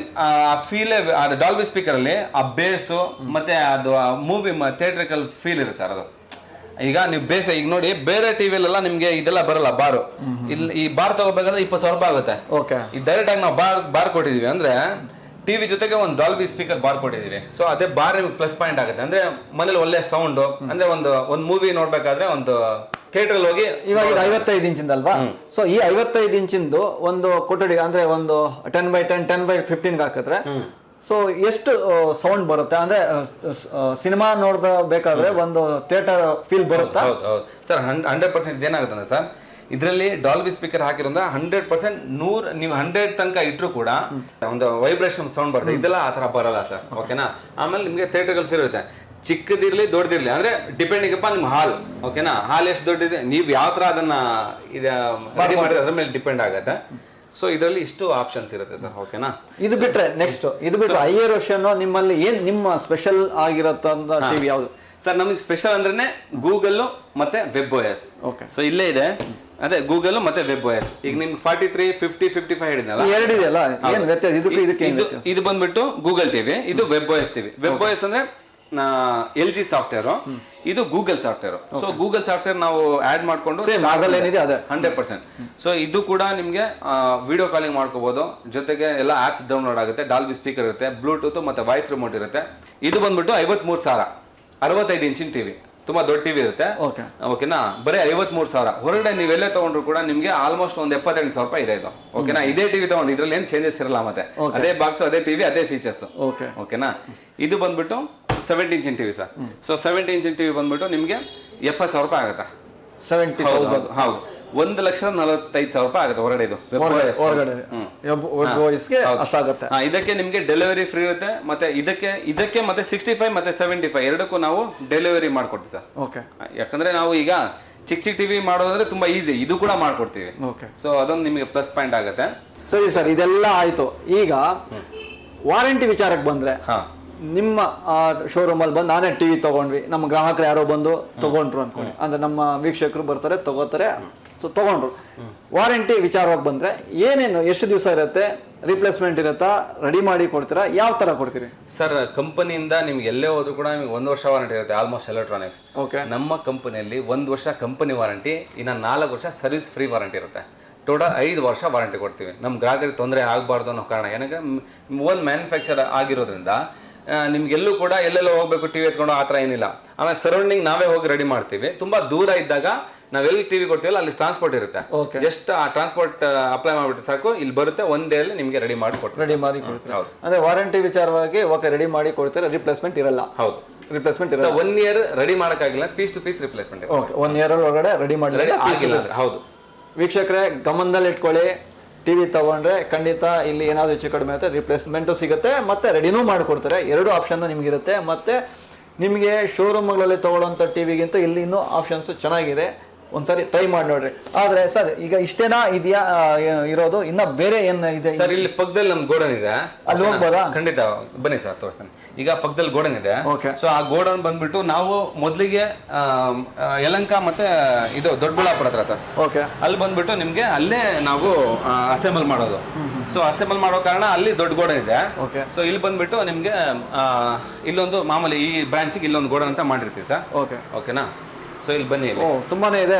ಫೀಲೇ ಅದು ಡಾಲ್ಬಿ ಸ್ಪೀಕರ್ ಅಲ್ಲಿ ಆ ಬೇಸು ಮತ್ತೆ ಅದು ಮೂವಿ ಥಿಯೇಟ್ರಿಕಲ್ ಫೀಲ್ ಇರುತ್ತೆ ಸರ್. ಅದು ಈಗ ನೀವು ಬೇಸ್ ಈಗ ನೋಡಿ, ಬೇರೆ ಟಿವಿಲೆಲ್ಲ ನಿಮ್ಗೆ ಇದೆಲ್ಲ ಬರಲ್ಲ. ಬಾರು ಇಲ್ಲಿ ಈ ಬಾರ್ ತಗೋಬೇಕಂದ್ರೆ 20,000 ರೂಪಾಯಿ ಆಗುತ್ತೆ. ಈ ಡೈರೆಕ್ಟ್ ಆಗಿ ನಾವು ಬಾರ್ ಕೊಟ್ಟಿದೀವಿ ಅಂದ್ರೆ ಟಿವಿ ಜೊತೆಗೆ ಒಂದು ಡಾಲ್ಬಿ ಸ್ಪೀಕರ್ ಬಾರ್ ಕೊಟ್ಟಿದೀವಿ. ಸೊ ಅದೇ ಬಾರ್ ನಿಮ್ಗೆ ಪ್ಲಸ್ ಪಾಯಿಂಟ್ ಆಗುತ್ತೆ. ಅಂದ್ರೆ ಮನೇಲಿ ಒಳ್ಳೆ ಸೌಂಡ್, ಅಂದ್ರೆ ಒಂದು ಮೂವಿ ನೋಡ್ಬೇಕಾದ್ರೆ ಒಂದು ಥಿಯೇಟರ್ ಹೋಗಿ. ಇವಾಗ ಇದು 55 ಇಂಚಿಂದ ಅಲ್ವಾ? ಸೊ ಈ 55 ಇಂಚಿಂದು ಒಂದು ಕೊಠಡಿ ಅಂದ್ರೆ ಒಂದು 10x10 10x15 ಹಾಕಿದ್ರೆ ಸೊ ಎಷ್ಟು ಸೌಂಡ್ ಬರುತ್ತೆ ಅಂದ್ರೆ ಸಿನಿಮಾ ನೋಡ್ದ ಬೇಕಾದ್ರೆ ಒಂದು ಥಿಯೇಟರ್ ಫೀಲ್ ಬರುತ್ತಾ? ಹೌದು ಸರ್, 100% ಏನಾಗುತ್ತೆ ಅಂದ್ರೆ ಸರ್, ಇದರಲ್ಲಿ ಡಾಲ್ಬಿ ಸ್ಪೀಕರ್ ಹಾಕಿರೋದ್ರಿಂದ 100% ನೀವು 100 ತನಕ ಇಟ್ಟರು ಕೂಡ ಒಂದು ವೈಬ್ರೇಷನ್ ಸೌಂಡ್ ಬರುತ್ತೆ. ಇದೆಲ್ಲ ಆ ತರ ಬರಲ್ಲ ಸರ್. ಓಕೆನಾ? ಆಮೇಲೆ ನಿಮಗೆ ಥಿಯೇಟರ್ ಫೀಲ್ ಇರುತ್ತೆ. ಚಿಕ್ಕದಿರ್ಲಿ ದೊಡ್ಡದಿರ್ಲಿ ಅಂದ್ರೆ ಡಿಪೆಂಡಿಂಗ್ ಅಪ್ಪ ನಿಮ್ಮ ಹಾಲ್. ಓಕೆನಾ? ಹಾಲ್ ಎಷ್ಟು ದೊಡ್ಡದಿದೆ, ನೀವು ಯಾವ ತರ ಅದನ್ನ ಮಾಡಿದ್ರೆ ಅದ್ರ ಮೇಲೆ ಡಿಪೆಂಡ್ ಆಗುತ್ತೆ. ಸೊ ಇದರಲ್ಲಿ ಇಷ್ಟು ಆಪ್ಷನ್ಸ್ ಇರುತ್ತೆ ಸರ್. ಓಕೆನಾ? ಇದು ಬಿಟ್ರೆ ನೆಕ್ಸ್ಟ್ ಇದು ಬಿಟ್ಟು ಹೈಯರ್ ವರ್ಷನ್ ನಿಮ್ಮಲ್ಲಿ ಏನ್ ನಿಮ್ಮ ಸ್ಪೆಷಲ್ ಆಗಿರತ್ತಂತ ಟಿವಿ ಯಾವುದು ಸರ್? ನಮಗೆ ಸ್ಪೆಷಲ್ ಅಂದ್ರೆ ಗೂಗಲ್ ಮತ್ತೆ ವೆಬ್ OS. ಸೊ ಇಲ್ಲೇ ಇದೆ, ಅದೇ ಗೂಗಲ್ ಮತ್ತೆ ವೆಬ್ OS. ಈಗ ನಿಮ್ಗೆ 43, 50, 55 ಹೇಳಿದ್ನಲ್ಲ, ಎರಡಿದೆಯಲ್ಲ, ಏನು ವ್ಯತ್ಯಾಸ ಇದಕ್ಕೆ? ಇದು ಬಂದ್ಬಿಟ್ಟು ಗೂಗಲ್ ಟಿವಿ, ಇದು web OS TV. Web OS ಅಂದ್ರೆ LG ಸಾಫ್ಟ್ವೇರ್, ಇದು Google software. So Google software ನಾವು ಆಡ್ ಮಾಡ್ಕೊಂಡು ಏನಿದೆ ಅದೇ 100%. ಸೊ ಇದು ಕೂಡ ನಿಮಗೆ ವಿಡಿಯೋ ಕಾಲಿಂಗ್ ಮಾಡ್ಕೋಬಹುದು, ಜೊತೆಗೆ ಎಲ್ಲ ಆಪ್ಸ್ ಡೌನ್ಲೋಡ್ ಆಗುತ್ತೆ, ಡಾಲ್ಬಿ ಸ್ಪೀಕರ್ ಇರುತ್ತೆ, ಬ್ಲೂಟೂತ್ ಮತ್ತೆ ವಾಯ್ಸ್ ರಿಮೋಟ್ ಇರುತ್ತೆ. ಇದು ಬಂದ್ಬಿಟ್ಟು 53,000, 65 ಇಂಚಿನ ಟಿವಿ, ತುಂಬಾ ದೊಡ್ಡ ಟಿವಿ ಇರುತ್ತೆ. ಓಕೆನಾ, ಬರೀ 53,000. ಹೊರಗಡೆ ನೀವೆಲ್ಲೇ ತಗೊಂಡ್ರು ಕೂಡ ನಿಮ್ಗೆ ಆಲ್ಮೋಸ್ಟ್ ಒಂದು 78,000 ರೂಪಾಯಿ ಇದೆ ಇದು. ಓಕೆನಾ, ಇದೇ ಟಿವಿ ತಗೊಂಡು ಇದ್ರಲ್ಲಿ ಏನು ಚೇಂಜಸ್ ಇರಲ್ಲ, ಮತ್ತೆ ಅದೇ ಬಾಕ್ಸ್, ಅದೇ ಟಿವಿ, ಅದೇ ಫೀಚರ್ಸ್. ಓಕೆನಾ, ಇದು ಬಂದ್ಬಿಟ್ಟು 70 ಇಂಚಿನ ಟಿವಿ ಸರ್. ಸೊ 70 ಇಂಚಿನ ಟಿವಿ ಬಂದ್ಬಿಟ್ಟು ನಿಮ್ಗೆ 70,000 ರೂಪಾಯಿ ಆಗುತ್ತೆ. 70,000. ಹೌದು, 1,45,000 ರೂಪಾಯಿ ಆಗುತ್ತೆ ಹೊರಗಡೆ. ಇದು ಇದಕ್ಕೆ ನಿಮ್ಗೆ ಡೆಲಿವರಿ ಫ್ರೀ ಇರುತ್ತೆ. ಮತ್ತೆ ಇದಕ್ಕೆ ಮತ್ತೆ 65 ಮತ್ತೆ 75 ಎರಡಕ್ಕೂ ನಾವು ಡೆಲಿವರಿ ಮಾಡ್ಕೊಡ್ತೀವಿ ಸರ್. ಯಾಕಂದ್ರೆ ನಾವು ಈಗ ಚಿಕ್ಕ ಟಿವಿ ಮಾಡೋದಂದ್ರೆ ತುಂಬಾ ಈಸಿ, ಇದು ಕೂಡ ಮಾಡ್ಕೊಡ್ತೀವಿ. ಸೊ ಅದೊಂದು ನಿಮಗೆ ಪ್ಲಸ್ ಪಾಯಿಂಟ್ ಆಗುತ್ತೆ. ಸರಿ ಸರ್, ಇದೆಲ್ಲ ಆಯ್ತು. ಈಗ ವಾರಂಟಿ ವಿಚಾರಕ್ಕೆ ಬಂದ್ರೆ, ನಿಮ್ಮ ಶೋರೂಮ್ ಅಲ್ಲಿ ಬಂದು ನಾನೇ ಟಿವಿ ತಗೊಂಡ್ವಿ, ನಮ್ಮ ಗ್ರಾಹಕರು ಯಾರೋ ಬಂದು ತಗೊಂಡ್ರು ಅನ್ಕೊಳ್ಳಿ, ಅಂದ್ರೆ ನಮ್ಮ ವೀಕ್ಷಕರು ಬರ್ತಾರೆ, ತಗೊಂಡ್ರು. ವಾರಂಟಿ ವಿಚಾರವಾಗಿ ಬಂದ್ರೆ ಏನೇನು, ಎಷ್ಟು ದಿವಸ ಇರುತ್ತೆ, ರಿಪ್ಲೇಸ್ಮೆಂಟ್ ಇರುತ್ತಾ, ರೆಡಿ ಮಾಡಿ ಕೊಡ್ತೀರಾ, ಯಾವ ತರ ಕೊಡ್ತೀರಿ ಸರ್? ಕಂಪನಿಯಿಂದ ನಿಮ್ಗೆ ಎಲ್ಲೇ ಹೋದ್ರು ಕೂಡ ನಿಮ್ಗೆ 1 ವರ್ಷ ವಾರಂಟಿ ಇರುತ್ತೆ ಆಲ್ಮೋಸ್ಟ್ ಎಲೆಕ್ಟ್ರಾನಿಕ್ಸ್. ನಮ್ಮ ಕಂಪನಿಯಲ್ಲಿ 1 ವರ್ಷ ಕಂಪನಿ ವಾರಂಟಿ, ಇನ್ನು 4 ವರ್ಷ ಸರ್ವಿಸ್ ಫ್ರೀ ವಾರಂಟಿ ಇರುತ್ತೆ. ಟೋಟಲ್ 5 ವರ್ಷ ವಾರಂಟಿ ಕೊಡ್ತೀವಿ. ನಮ್ಮ ಗ್ರಾಹಕರಿಗೆ ತೊಂದರೆ ಆಗಬಾರ್ದು ಅನ್ನೋ ಕಾರಣ, ಏನಕ್ಕೆ ಓನ್ ಮ್ಯಾನುಫ್ಯಾಕ್ಚರ್ ಆಗಿರೋದ್ರಿಂದ ನಿಮ್ಗೆಲ್ಲೂ ಕೂಡ ಎಲ್ಲೆಲ್ಲೋ ಹೋಗ್ಬೇಕು ಟಿವಿ ಎತ್ಕೊಂಡು ಆ ಥರ ಏನಿಲ್ಲ. ಆಮೇಲೆ ಸರೌಂಡಿಂಗ್ ನಾವೇ ಹೋಗಿ ರೆಡಿ ಮಾಡ್ತೀವಿ. ತುಂಬಾ ದೂರ ಇದ್ದಾಗ ನಾವೆಲ್ಲಿ ಟಿವಿ ಕೊಡ್ತೀವಲ್ಲ ಅಲ್ಲಿ ಟ್ರಾನ್ಸ್ಪೋರ್ಟ್ ಇರುತ್ತೆ. ಜಸ್ಟ್ ಆ ಟ್ರಾನ್ಸ್ಪೋರ್ಟ್ ಅಪ್ಲೈ ಮಾಡ್ಬಿಟ್ಟು ಸಾಕು, ಇಲ್ಲಿ ಬರುತ್ತೆ, ಒಂದ್ ಡೇ ಅಲ್ಲಿ ನಿಮಗೆ ರೆಡಿ ಮಾಡಿ ಕೊಡ್ತೀವಿ. ಹೌದು, ಅಂದ್ರೆ ವಾರಂಟಿ ವಿಚಾರವಾಗಿ ರೆಡಿ ಮಾಡಿ ಕೊಡ್ತೀರಾ, ರಿಪ್ಲೇಸ್ಮೆಂಟ್ ಇರಲ್ಲ. ಹೌದು, ರಿಪ್ಲೇಸ್ಮೆಂಟ್ ಇರಲ್ಲ. 1 ಇಯರ್ ರೆಡಿ ಮಾಡೋಕ್ಕಾಗಿಲ್ಲ, piece to piece replacement. 1 year ಒಳಗಡೆ ರೆಡಿ ಮಾಡಿ ಆಗಿಲ್ಲ. ಹೌದು ವೀಕ್ಷಕರೇ, ಗಮನದಲ್ಲಿ ಇಟ್ಕೊಳ್ಳಿ. ಟಿವಿ ತಗೊಂಡ್ರೆ ಖಂಡಿತ ಇಲ್ಲಿ ಏನಾದ್ರು ಹೆಚ್ಚು ಕಡಿಮೆ ಆಗುತ್ತೆ, ರಿಪ್ಲೇಸ್ಮೆಂಟು ಸಿಗುತ್ತೆ, ಮತ್ತೆ ರೆಡಿನೂ ಮಾಡಿಕೊಡ್ತಾರೆ. 2 ಆಪ್ಷನ್ ನಿಮಗಿರುತ್ತೆ. ಮತ್ತೆ ನಿಮಗೆ ಶೋರೂಮ್ಗಳಲ್ಲಿ ತಗೊಳ್ಳೋಂಥ ಟಿವಿಗಿಂತ ಇಲ್ಲಿ ಇನ್ನೂ ಆಪ್ಷನ್ಸ್ ಚೆನ್ನಾಗಿದೆ. ಒಂದ್ಸರಿ ಟ್ರೈ ಮಾಡಿ ನೋಡ್ರಿ. ಆದ್ರೆ ಸರ್, ಈಗ ಇಷ್ಟೇನಾ ಇದೆಯಾ ಇರೋದು, ಇನ್ನ ಬೇರೆ ಏನ್ ಇದೆ ಸರ್? ಇಲ್ಲಿ ಪಕ್ಕದಲ್ಲಿ ನಮ್ ಗೋಡನ್ ಇದೆ, ಅಲ್ಲಿ ಹೋಗ್ಬೋದಾ? ಖಂಡಿತ ಬನ್ನಿ ಸರ್, ತೋರಿಸ್ತಾನೆ. ಈಗ ಪಕ್ಕದಲ್ಲಿ ಗೋಡನ್ ಇದೆ. ಸೊ ಆ ಗೋಡನ್ ಬಂದ್ಬಿಟ್ಟು ನಾವು ಮೊದಲಿಗೆ ಯಲಹಂಕ ಮತ್ತೆ ಇದು ದೊಡ್ಡಬಳ್ಳಾಪುರ ಹತ್ರ ಸರ್. ಅಲ್ಲಿ ಬಂದ್ಬಿಟ್ಟು ನಿಮ್ಗೆ ಅಲ್ಲೇ ನಾವು ಅಸೆಂಬಲ್ ಮಾಡೋದು. ಸೊ ಅಸೆಂಬಲ್ ಮಾಡೋ ಕಾರಣ ಅಲ್ಲಿ ದೊಡ್ಡ ಗೋಡನ್ ಇದೆ. ಸೊ ಇಲ್ಲಿ ಬಂದ್ಬಿಟ್ಟು ನಿಮ್ಗೆ ಇಲ್ಲೊಂದು ಮಾಮೂಲಿ ಈ ಬ್ರಾಂಚಿಗೆ ಇಲ್ಲೊಂದು ಗೋಡನ್ ಅಂತ ಮಾಡಿರ್ತೀವಿ ಸರ್. ಓಕೆನಾ? ಸೊ ಇಲ್ಲಿ ಬನ್ನಿ, ತುಂಬಾನೇ ಇದೆ.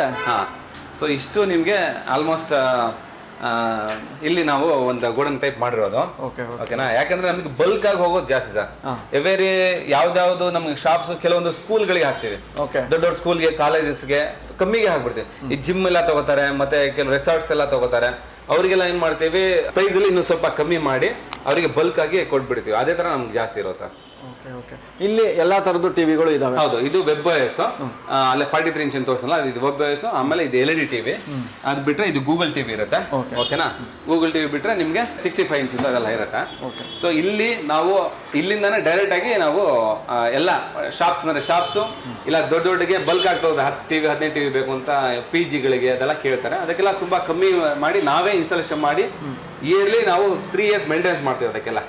ಸೊ ಇಷ್ಟು ನಿಮ್ಗೆ ಆಲ್ಮೋಸ್ಟ್ ಇಲ್ಲಿ ನಾವು ಒಂದು ಗೋಡನ್ ಟೈಪ್ ಮಾಡಿರೋದು. ಓಕೆನಾ? ಯಾಕಂದ್ರೆ ನಮ್ಗೆ ಬಲ್ಕ್ ಆಗಿ ಹೋಗೋದು ಜಾಸ್ತಿ ಸರ್. ಎವೇರಿ ಯಾವ್ದಾವ್ದು ನಮ್ಗೆ ಶಾಪ್ಸ್ ಕೆಲವೊಂದು ಸ್ಕೂಲ್ಗಳಿಗೆ ಹಾಕ್ತಿವಿ, ದೊಡ್ಡ ದೊಡ್ಡ ಸ್ಕೂಲ್ಗೆ, ಕಾಲೇಜಸ್ಗೆ ಕಮ್ಮಿಗೆ ಹಾಕ್ಬಿಡ್ತೀವಿ. ಈ ಜಿಮ್ ಎಲ್ಲ ತಗೋತಾರೆ, ಮತ್ತೆ ಕೆಲವು ರೆಸಾರ್ಟ್ಸ್ ಎಲ್ಲ ತಗೋತಾರೆ, ಅವರಿಗೆಲ್ಲ ಏನ್ ಮಾಡ್ತೀವಿ, ಪ್ರೈಸ್ ಅಲ್ಲಿ ಇನ್ನೂ ಸ್ವಲ್ಪ ಕಮ್ಮಿ ಮಾಡಿ ಅವರಿಗೆ ಬಲ್ಕ್ ಆಗಿ ಕೊಟ್ಬಿಡ್ತೀವಿ. ಅದೇ ತರ ನಮ್ಗೆ ಜಾಸ್ತಿ ಇರೋ ಸರ್. ಇಲ್ಲಿ ಎಲ್ಲಾ ತರದ್ದು ಟಿವಿಗಳು ಇದಾವೆ. ಹೌದು, ಇದು ವೆಬ್ OS, ಅಲ್ಲೇ 43 ಇಂಚ್ ತೋರಿಸಲ್ಲ, ಇದು ವೆಬ್ OS. ಆಮೇಲೆ ಇದು LED ಟಿವಿ. ಅದ್ ಬಿಟ್ರೆ ಇದು ಗೂಗಲ್ ಟಿವಿ ಇರುತ್ತೆ. ಓಕೆನಾ? ಗೂಗಲ್ ಟಿವಿ ಬಿಟ್ರೆ ನಿಮ್ಗೆ 65 ಇಂಚ್ ಅದೆಲ್ಲ ಇರುತ್ತೆ. ಸೊ ಇಲ್ಲಿ ನಾವು ಇಲ್ಲಿಂದಾನೆ ಡೈರೆಕ್ಟ್ ಆಗಿ ನಾವು ಎಲ್ಲ ಶಾಪ್ಸ್ ಅಂದ್ರೆ ಶಾಪ್ಸ್ ಇಲ್ಲ ದೊಡ್ಡಗೆ ಬಲ್ಕ್ ಆಗ್ತಾ ಹೋದ 10 ಟಿವಿ 15 ಟಿವಿ ಬೇಕು ಅಂತ PGಗಳಿಗೆ ಅದೆಲ್ಲ ಕೇಳ್ತಾರೆ. ಅದಕ್ಕೆಲ್ಲ ತುಂಬಾ ಕಮ್ಮಿ ಮಾಡಿ ನಾವೇ ಇನ್ಸ್ಟಾಲೇಷನ್ ಮಾಡಿ ಇಯರ್ಲಿ ನಾವು 3 ಇಯರ್ಸ್ ಮೇಂಟೆನೆನ್ಸ್ ಮಾಡ್ತೀವಿ. ಅದಕ್ಕೆಲ್ಲ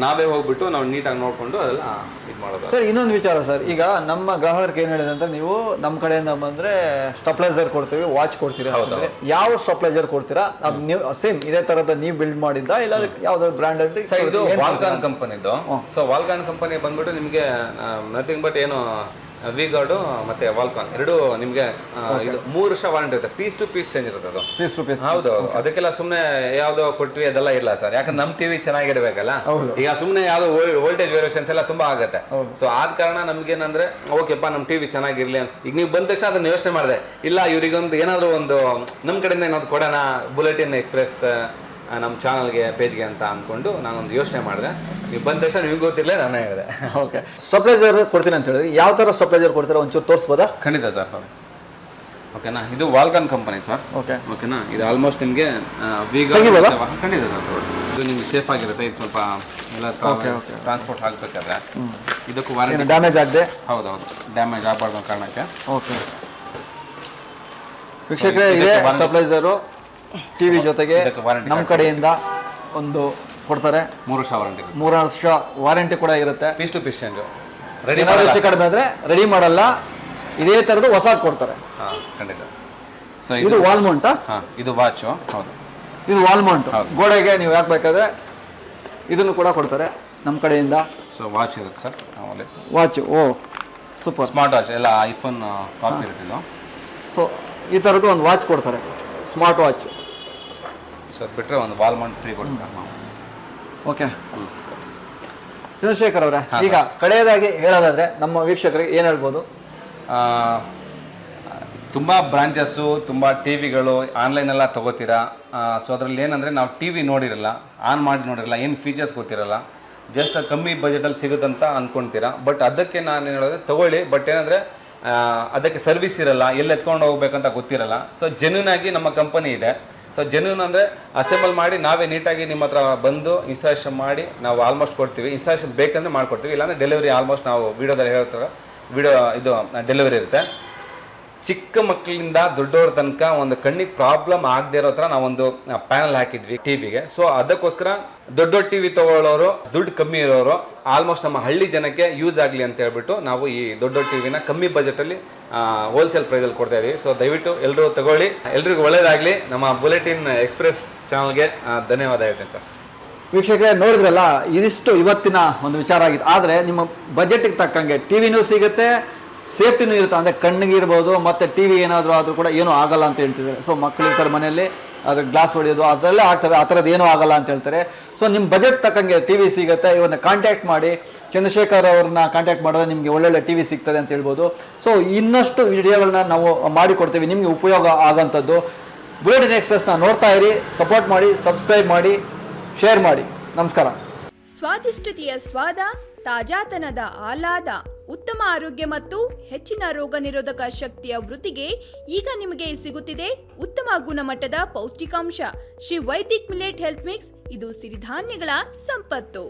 ನಾವೇ ಹೋಗ್ಬಿಟ್ಟು ನಾವು ನೀಟಾಗಿ ನೋಡ್ಕೊಂಡು ಅದೆಲ್ಲ ಇದು ಮಾಡೋದು. ಸರ್, ಇನ್ನೊಂದು ವಿಚಾರ ಸರ್, ಈಗ ನಮ್ಮ ಗ್ರಾಹಕರಿಗೆ ಏನ್ ಹೇಳಿದೆ ಅಂತ, ನೀವು ನಮ್ಮ ಕಡೆಯಿಂದ ಬಂದ್ರೆ ಸ್ಟೆಪ್ಲೈಸರ್ ಕೊಡ್ತೀವಿ, ವಾಚ್ ಕೊಡ್ತೀರಾ, ಯಾವ ಸ್ಟೆಪ್ಲೈಸರ್ ಕೊಡ್ತೀರಾ? ನೀವು ಸೇಮ್ ಇದೇ ತರದ ನೀವು ಬಿಲ್ಡ್ ಮಾಡಿದ್ದ ಇಲ್ಲ ಯಾವ್ದಾದ್ರು ಬ್ರ್ಯಾಂಡೆಡ್? ಇದು ವಾಲ್ಕಾನ್ ಕಂಪನಿದು. ಸೊ ವಾಲ್ಕಾನ್ ಕಂಪನಿ ಬಂದ್ಬಿಟ್ಟು ನಿಮ್ಗೆ ನಥಿಂಗ್ ಬಟ್ ಏನು ವಿ-ಗಾರ್ಡ್ ಮತ್ತೆ ವಾಲ್ಕಾನ್ ಎರಡು ನಿಮ್ಗೆ 3 ವರ್ಷ ವಾರಂಟಿ ಇರುತ್ತೆ. ಪೀಸ್ ಟು ಪೀಸ್ ಚೇಂಜ್ ಇರುತ್ತೆ ಅದು. Piece to piece. ಹೌದು, ಅದಕ್ಕೆಲ್ಲ ಸುಮ್ಮನೆ ಯಾವ್ದೋ ಕೊಟ್ವಿ ಅದೆಲ್ಲ ಇಲ್ಲ ಸರ್. ಯಾಕಂದ್ರೆ ನಮ್ ಟಿವಿ ಚೆನ್ನಾಗಿರ್ಬೇಕಲ್ಲ. ಈಗ ಸುಮ್ಮನೆ ಯಾವ್ದೋ ವೋಲ್ಟೇಜ್ ವೇರಿಯೇಷನ್ಸ್ ಎಲ್ಲ ತುಂಬಾ ಆಗುತ್ತೆ. ಸೊ ಆದ ಕಾರಣ ನಮ್ಗೆ ಏನಂದ್ರೆ, ಓಕೆಪ್ಪ ನಮ್ ಟಿವಿ ಚೆನ್ನಾಗಿರ್ಲಿ ಅಂತ ಈಗ ನೀವು ಬಂದ ತಕ್ಷಣ ಅದನ್ನ ಯೋಚನೆ ಮಾಡಿದೆ, ಇಲ್ಲ ಇವ್ರಿಗೊಂದು ಏನಾದ್ರು ಒಂದು ನಮ್ ಕಡೆಯಿಂದ ಏನಾದ್ರು ಕೊಡೋಣ ಬುಲೆಟಿನ್ ಎಕ್ಸ್ಪ್ರೆಸ್ ನಮ್ಮ ಚಾನಲ್ಗೆ ಪೇಜ್ಗೆ ಅಂತ ಅಂದ್ಕೊಂಡು ನಾನೊಂದು ಯೋಚನೆ ಮಾಡಿದೆ. ನೀವು ಬಂದ ತಕ್ಷಣ ನಿಮ್ಗೆ ಗೊತ್ತಿರಲೇ ನಾನು ಹೇಳಿದೆ. ಓಕೆ, ಸ್ಟೆಪ್ಲೈಸರ್ ಕೊಡ್ತೀನಿ ಅಂತ ಹೇಳಿದ್ರೆ ಯಾವ ಥರ ಸ್ಟೆಪ್ಲೈಸರ್ ಕೊಡ್ತೀರಾ ಒಂಚೂರು ತೋರಿಸ್ಬೋದಾ? ಖಂಡಿತ ಸರ್. ಓಕೆನಾ? ಇದು ವಾಲ್ಕಾನ್ ಕಂಪನಿ ಸರ್. ಓಕೆನಾ? ಇದು ಆಲ್ಮೋಸ್ಟ್ ನಿಮಗೆ ಖಂಡಿತ ಸರ್. ಇದು ನಿಮ್ಗೆ ಸೇಫ್ ಆಗಿರುತ್ತೆ. ಇದು ಸ್ವಲ್ಪ ಎಲ್ಲ ಟ್ರಾನ್ಸ್ಪೋರ್ಟ್ ಆಗಬೇಕಾದ್ರೆ ಇದಕ್ಕೂ ವಾರಂಟಿ. ಡ್ಯಾಮೇಜ್ ಆಗದೆ? ಹೌದೌದು, ಡ್ಯಾಮೇಜ್ ಆಗಬಾರ್ದು ಕಾರಣಕ್ಕೆ. ಓಕೆ ವೀಕ್ಷಕರೇ, ಇದೇ ಸ್ಟೆಪ್ಲೈಸರು ಟಿವಿ ಜೊತೆಗೆ ನಮ್ಮ ಕಡೆಯಿಂದ ಒಂದು ಕೊಡ್ತಾರೆ. 3 ವರ್ಷ ವಾರಂಟಿ. 3 ವರ್ಷ ವಾರಂಟಿ ಕೂಡ ಇರುತ್ತೆ. Piece to piece change. ಏನಾದ್ರು ಹೆಚ್ಚು ಕಡಿಮೆ ಆದ್ರೆ ರೆಡಿ ಮಾಡಲ್ಲ, ಇದೇ ತರದ್ದು ಹೊಸ ಕೊಡ್ತಾರೆ. ಖಂಡಿತ. ಸೊ ಇದು ವಾಲ್ ಮೌಂಟಾ? ಇದು ವಾಚ್. ಹೌದು, ಇದು ವಾಲ್ ಮೌಂಟ್. ಗೋಡೆಗೆ ನೀವು ಹಾಕ್ಬೇಕಾದ್ರೆ ಇದನ್ನು ಕೂಡ ಕೊಡ್ತಾರೆ ನಮ್ಮ ಕಡೆಯಿಂದ. ಸೊ ವಾಚ್ ಇರುತ್ತೆ ಸರ್. ಆಮೇಲೆ ವಾಚ್ ಸೂಪರ್. ಸ್ಮಾರ್ಟ್ ವಾಚ್ ಎಲ್ಲ ಐಫೋನ್ ಕಾಪಿ ಇರ್ತಿದ್ದು. ಸೊ ಈ ಥರದ್ದು ಒಂದು ವಾಚ್ ಕೊಡ್ತಾರೆ, ಸ್ಮಾರ್ಟ್ ವಾಚ್. ಸೊ ಅದು ಬಿಟ್ಟರೆ ಒಂದು ವಾಲ್ ಮೌಂಟ್ ಫ್ರೀ ಕೊಡ್ತೀವಿ ಸರ್ ನಾವು. ಓಕೆ ಚಂದ್ರಶೇಖರ್ ಅವರೇ, ಈಗ ಕಡೆಯದಾಗಿ ಹೇಳೋದಾದರೆ ನಮ್ಮ ವೀಕ್ಷಕರಿಗೆ ಏನು ಹೇಳ್ಬೋದು? ತುಂಬ ಬ್ರಾಂಚಸ್ಸು, ತುಂಬ ಟಿ ವಿಗಳು ಆನ್ಲೈನೆಲ್ಲ ತೊಗೋತೀರಾ. ಸೊ ಅದರಲ್ಲಿ ಏನಂದರೆ ನಾವು ಟಿ ವಿ ನೋಡಿರಲ್ಲ, ಆನ್ ಮಾಡಿ ನೋಡಿರಲ್ಲ, ಏನು ಫೀಚರ್ಸ್ ಗೊತ್ತಿರಲ್ಲ, ಜಸ್ಟ್ ಕಮ್ಮಿ ಬಜೆಟಲ್ಲಿ ಸಿಗುತ್ತಂತ ಅಂದ್ಕೊಳ್ತೀರಾ. ಬಟ್ ಅದಕ್ಕೆ ನಾನು ಹೇಳೋದು ತೊಗೊಳ್ಳಿ, ಬಟ್ ಏನಂದರೆ ಅದಕ್ಕೆ ಸರ್ವಿಸ್ ಇರಲ್ಲ, ಎಲ್ಲಿ ಎತ್ಕೊಂಡು ಹೋಗ್ಬೇಕಂತ ಗೊತ್ತಿರಲ್ಲ. ಸೊ ಜೆನ್ಯೂನ್ ಆಗಿ ನಮ್ಮ ಕಂಪನಿ ಇದೆ. ಸೊ ಜೆನ್ಯೂನ್ ಅಂದರೆ ಅಸೆಂಬಲ್ ಮಾಡಿ ನಾವೇ ನೀಟಾಗಿ ನಿಮ್ಮ ಹತ್ರ ಬಂದು ಇನ್ಸ್ಟಾಲೇಷನ್ ಮಾಡಿ ನಾವು ಆಲ್ಮೋಸ್ಟ್ ಕೊಡ್ತೀವಿ. ಇನ್ಸ್ಟಾಲೇಷನ್ ಬೇಕಂದರೆ ಮಾಡಿಕೊಡ್ತೀವಿ, ಇಲ್ಲಾಂದರೆ ಡೆಲಿವರಿ ಆಲ್ಮೋಸ್ಟ್ ನಾವು ವೀಡಿಯೋದಲ್ಲಿ ಹೇಳ್ತಾರೆ, ಇದು ಡೆಲಿವರಿ ಇರುತ್ತೆ. ಚಿಕ್ಕ ಮಕ್ಕಳಿಂದ ದೊಡ್ಡವ್ರ ತನಕ ಒಂದು ಕಣ್ಣಿಗೆ ಪ್ರಾಬ್ಲಮ್ ಆಗದೆ ಇರೋ ಥರ ನಾವೊಂದು ಪ್ಯಾನಲ್ ಹಾಕಿದ್ವಿ ಟಿ ವಿಗೆ. ಸೊ ಅದಕ್ಕೋಸ್ಕರ ದೊಡ್ಡ ಟಿ ವಿ ತೊಗೊಳ್ಳೋರು, ದುಡ್ಡು ಕಮ್ಮಿ ಇರೋರು, ಆಲ್ಮೋಸ್ಟ್ ನಮ್ಮ ಹಳ್ಳಿ ಜನಕ್ಕೆ ಯೂಸ್ ಆಗಲಿ ಅಂತ ಹೇಳ್ಬಿಟ್ಟು ನಾವು ಈ ದೊಡ್ಡ ಟಿ ವಿನ ಕಮ್ಮಿ ಬಜೆಟಲ್ಲಿ ಹೋಲ್ಸೇಲ್ ಪ್ರೈಸಲ್ಲಿ ಕೊಡ್ತಾ ಇದ್ದೀವಿ. ಸೊ ದಯವಿಟ್ಟು ಎಲ್ಲರೂ ತಗೊಳ್ಳಿ, ಎಲ್ರಿಗೂ ಒಳ್ಳೇದಾಗಲಿ. ನಮ್ಮ ಬುಲೆಟಿನ್ ಎಕ್ಸ್ಪ್ರೆಸ್ ಚಾನಲ್ಗೆ ಧನ್ಯವಾದ ಹೇಳ್ತೇನೆ ಸರ್. ವೀಕ್ಷಕರೇ ನೋಡಿದ್ರಲ್ಲ, ಇದಿಷ್ಟು ಇವತ್ತಿನ ಒಂದು ವಿಚಾರ ಆಗಿತ್ತು. ಆದರೆ ನಿಮ್ಮ ಬಜೆಟಿಗೆ ತಕ್ಕಂಗೆ ಟಿ ವಿನೂ ಸಿಗುತ್ತೆ, ಸೇಫ್ಟಿನೂ ಇರುತ್ತೆ. ಅಂದರೆ ಕಣ್ಣಿಗೆ ಇರ್ಬೋದು, ಮತ್ತು ಟಿ ವಿ ಏನಾದರೂ ಆದರೂ ಕೂಡ ಏನೂ ಆಗಲ್ಲ ಅಂತ ಹೇಳ್ತಿದ್ದಾರೆ. ಸೊ ಮಕ್ಕಳಿರ್ತಾರೆ ಮನೆಯಲ್ಲಿ, ಅದು ಗ್ಲಾಸ್ ಹೊಡೆಯೋದು ಅದೆಲ್ಲ ಆಗ್ತವೆ, ಆ ಥರದ್ದು ಏನೂ ಆಗಲ್ಲ ಅಂತ ಹೇಳ್ತಾರೆ. ಸೊ ನಿಮ್ಮ ಬಜೆಟ್ ತಕ್ಕಂಗೆ ಟಿ ವಿ ಸಿಗುತ್ತೆ. ಇವನ್ನ ಕಾಂಟ್ಯಾಕ್ಟ್ ಮಾಡಿ, ಚಂದ್ರಶೇಖರ್ ಅವ್ರನ್ನ ಕಾಂಟ್ಯಾಕ್ಟ್ ಮಾಡಿದ್ರೆ ನಿಮಗೆ ಒಳ್ಳೊಳ್ಳೆ ಟಿ ವಿ ಸಿಗ್ತದೆ ಅಂತ ಹೇಳ್ಬೋದು. ಸೊ ಇನ್ನಷ್ಟು ವಿಡಿಯೋಗಳನ್ನ ನಾವು ಮಾಡಿಕೊಡ್ತೀವಿ ನಿಮಗೆ ಉಪಯೋಗ ಆಗೋಂಥದ್ದು. ಬುಲೆಟಿನ್ ಎಕ್ಸ್ಪ್ರೆಸ್ನ ನೋಡ್ತಾ ಇರಿ, ಸಪೋರ್ಟ್ ಮಾಡಿ, ಸಬ್ಸ್ಕ್ರೈಬ್ ಮಾಡಿ, ಶೇರ್ ಮಾಡಿ. ನಮಸ್ಕಾರ. ಸ್ವಾದಿಷ್ಟತೆಯ ಸ್ವಾದ, ತಾಜಾತನದ ಆಹ್ಲಾದ, ಉತ್ತಮ ಆರೋಗ್ಯ ಮತ್ತು ಹೆಚ್ಚಿನ ರೋಗ ನಿರೋಧಕ ಶಕ್ತಿಯ ವೃದ್ಧಿಗೆ ಈಗ ನಿಮಗೆ ಸಿಗುತ್ತಿದೆ ಉತ್ತಮ ಗುಣಮಟ್ಟದ ಪೌಷ್ಟಿಕಾಂಶ. Shri Vaidik millet health mix, ಇದು ಸಿರಿಧಾನ್ಯಗಳ ಸಂಪತ್ತು.